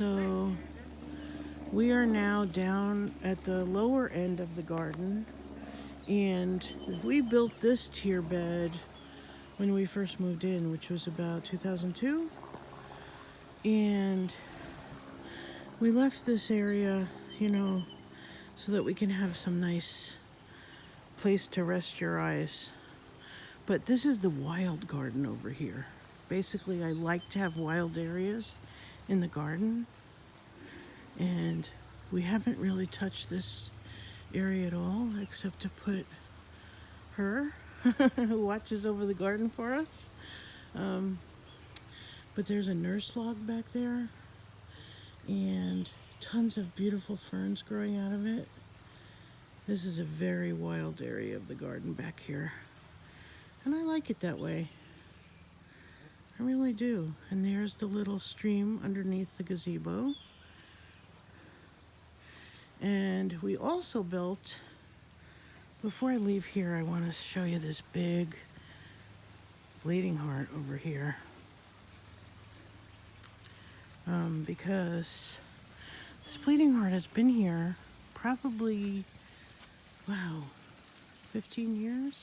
So we are now down at the lower end of the garden, and we built this tier bed when we first moved in, which was about 2002. And we left this area, so that we can have some nice place to rest your eyes. But this is the wild garden over here. Basically, I like to have wild areas in the garden, and we haven't really touched this area at all except to put her who watches over the garden for us. But there's a nurse log back there and tons of beautiful ferns growing out of it. This is a very wild area of the garden back here, and I like it that way. I really do. And there's the little stream underneath the gazebo. And we also built, before I leave here, I want to show you this big bleeding heart over here. Because this bleeding heart has been here probably, 15 years?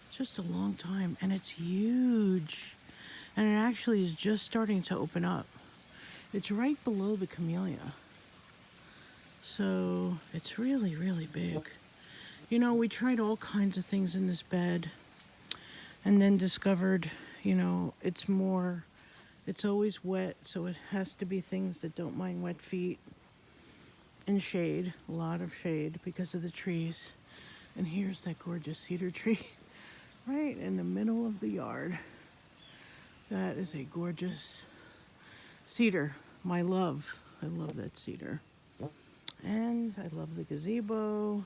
It's just a long time, and it's huge. And it actually is just starting to open up. It's right below the camellia. So it's really, really big. We tried all kinds of things in this bed and then discovered, it's always wet, so it has to be things that don't mind wet feet and shade, a lot of shade because of the trees. And here's that gorgeous cedar tree right in the middle of the yard. That is a gorgeous cedar, my love. I love that cedar. And I love the gazebo.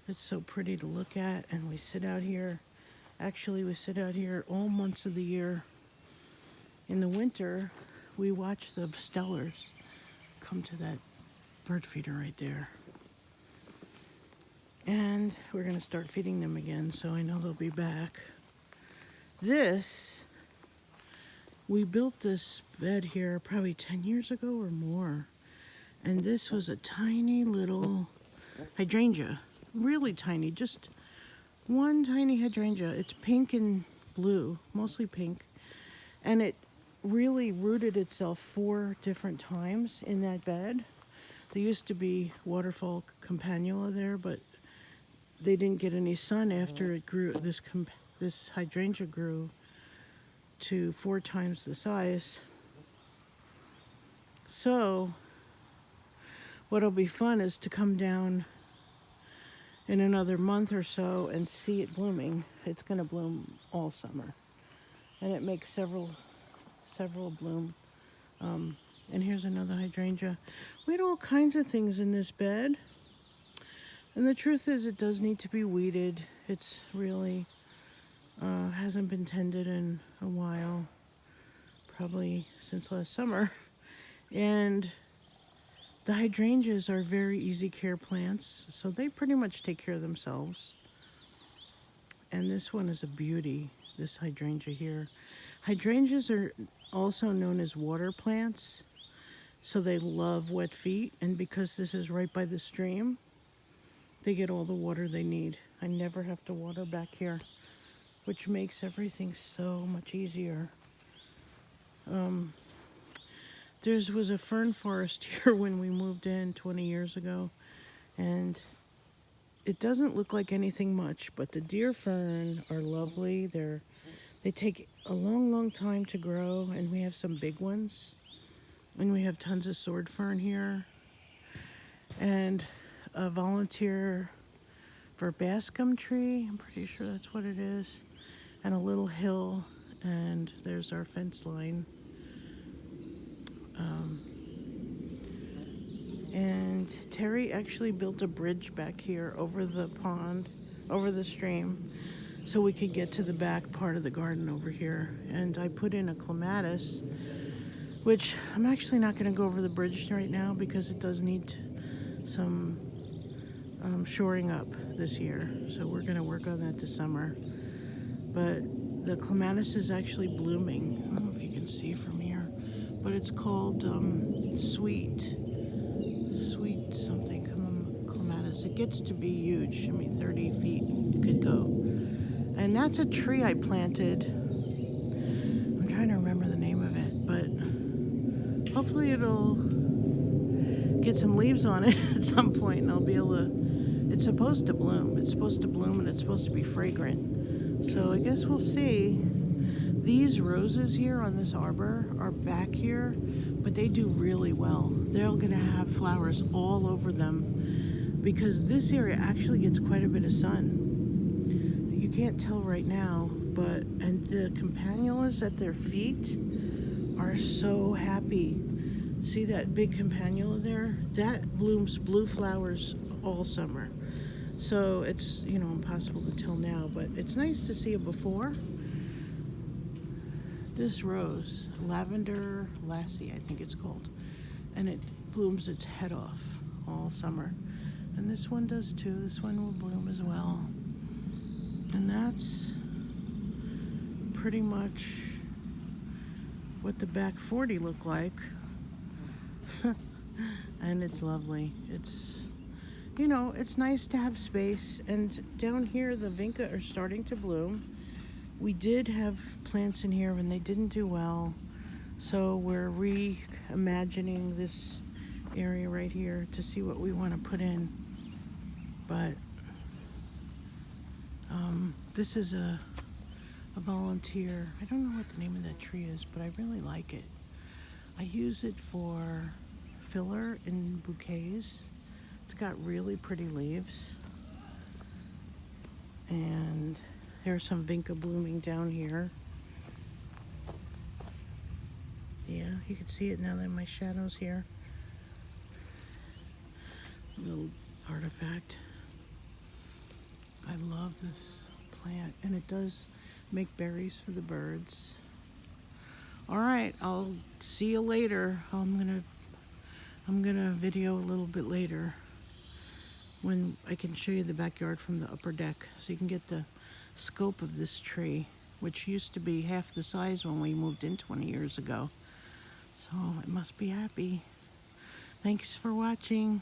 It's so pretty to look at, and we sit out here. Actually, we sit out here all months of the year. In the winter, we watch the stellars come to that bird feeder right there. And we're gonna start feeding them again, so I know they'll be back. We built this bed here probably 10 years ago or more. And this was a tiny little hydrangea, really tiny, just one tiny hydrangea. It's pink and blue, mostly pink. And it really rooted itself 4 different times in that bed. There used to be waterfall campanula there, but they didn't get any sun after it grew. This hydrangea grew to 4 times the size. So what'll be fun is to come down in another month or so and see it blooming. It's going to bloom all summer, and it makes several bloom. And here's another hydrangea. We had all kinds of things in this bed, and the truth is it does need to be weeded. It's really hasn't been tended in a while, probably since last summer. And the hydrangeas are very easy care plants, so they pretty much take care of themselves. And this one is a beauty, this hydrangea here. Hydrangeas are also known as water plants, so they love wet feet, and because this is right by the stream, they get all the water they need. I never have to water back here, which makes everything so much easier. There was a fern forest here when we moved in 20 years ago, and it doesn't look like anything much, but the deer fern are lovely. They take a long, long time to grow, and we have some big ones. And we have tons of sword fern here. And a volunteer for bascom tree, I'm pretty sure that's what it is. And a little hill, and there's our fence line. And Terry actually built a bridge back here over the pond, over the stream, so we could get to the back part of the garden over here. And I put in a clematis, which I'm actually not going to go over the bridge right now because it does need some shoring up this year. So we're going to work on that this summer. But the clematis is actually blooming. I don't know if you can see from here, but it's called sweet something clematis. It gets to be huge. I mean, 30 feet it could go. And that's a tree I planted. I'm trying to remember the name of it, but hopefully it'll get some leaves on it at some point and I'll be able to, it's supposed to bloom. It's supposed to bloom and it's supposed to be fragrant. So I guess we'll see. These roses here on this arbor are back here, but they do really well. They're gonna have flowers all over them because this area actually gets quite a bit of sun. You can't tell right now, but, and the campanulas at their feet are so happy. See that big campanula there? That blooms blue flowers all summer. So it's, you know, impossible to tell now, but it's nice to see it before. This rose, Lavender Lassie, I think it's called, and it blooms its head off all summer. And this one does too. This one will bloom as well. And that's pretty much what the back 40 looked like. And it's lovely. It's, you know, it's nice to have space. And down here, the vinca are starting to bloom. We did have plants in here and they didn't do well. So we're reimagining this area right here to see what we want to put in. But this is a volunteer. I don't know what the name of that tree is, but I really like it. I use it for filler in bouquets. It's got really pretty leaves. And there's some vinca blooming down here. Yeah, you can see it now that my shadow's here. Little artifact. I love this plant, and it does make berries for the birds. All right, I'll see you later. I'm gonna video a little bit later when I can show you the backyard from the upper deck so you can get the scope of this tree, which used to be half the size when we moved in 20 years ago. So it must be happy. Thanks for watching.